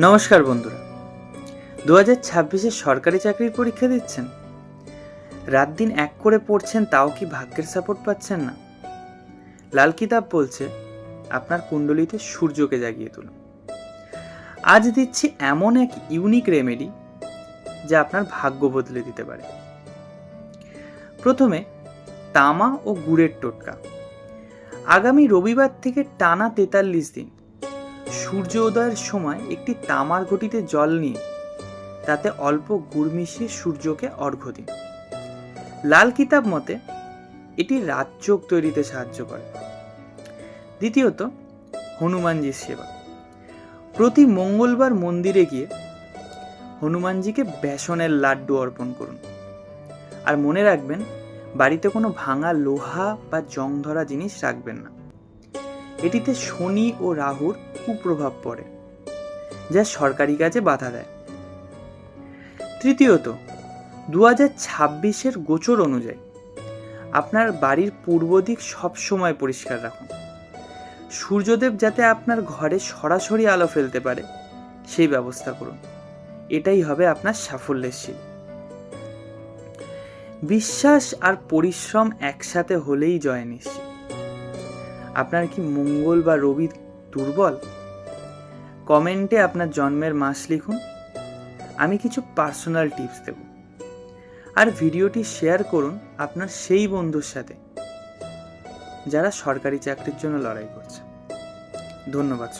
নমস্কার বন্ধুরা, 2026-এ সরকারি চাকরির পরীক্ষা দিচ্ছেন। রাত দিন এক করে পড়ছেন, তাও কি ভাগ্যের সাপোর্ট পাচ্ছেন না? লাল কিতাব বলছে আপনার কুণ্ডলিতে সূর্যকে জাগিয়ে তুলুন। আজ দিচ্ছি এমন এক ইউনিক রেমেডি যা আপনার ভাগ্য বদলে দিতে পারে। প্রথমে তামা ও গুড়ের টোটকা। আগামী রবিবার থেকে টানা 43 দিন সূর্য উদয়ের সময় একটি তামার ঘটিতে জল নিয়ে তাতে অল্প গুড় মিশিয়ে সূর্যকে অর্ঘ্য দিন। লাল কিতাব মতে এটি রাজযোগ তৈরিতে সাহায্য করে। দ্বিতীয়ত, হনুমানজির সেবা। প্রতি মঙ্গলবার মন্দিরে গিয়ে হনুমানজিকে বেসনের লাড্ডু অর্পণ করুন। আর মনে রাখবেন, বাড়িতে কোনো ভাঙা লোহা বা জং ধরা জিনিস রাখবেন না। এটিতে শনি ও রাহুর কুপ্রভাব পড়ে, যা সরকারি কাজে বাধা দেয়। তৃতীয়ত, 2026-এর গোচর অনুযায়ী আপনার বাড়ির পূর্ব দিক সবসময় পরিষ্কার রাখুন। সূর্যদেব যাতে আপনার ঘরে সরাসরি আলো ফেলতে পারে সেই ব্যবস্থা করুন। এটাই হবে আপনার সাফল্যের সিঁড়ি। বিশ্বাস আর পরিশ্রম একসাথে হলেই জয় নিশ্চিত। আপনার কি মঙ্গল বা রবি দুর্বল? কমেন্টে আপনার জন্মের মাস লিখুন, আমি কিছু পার্সোনাল টিপস দেব। আর ভিডিওটি শেয়ার করুন আপনার সেই বন্ধুর সাথে যারা সরকারি চাকরির জন্য লড়াই করছে। ধন্যবাদ।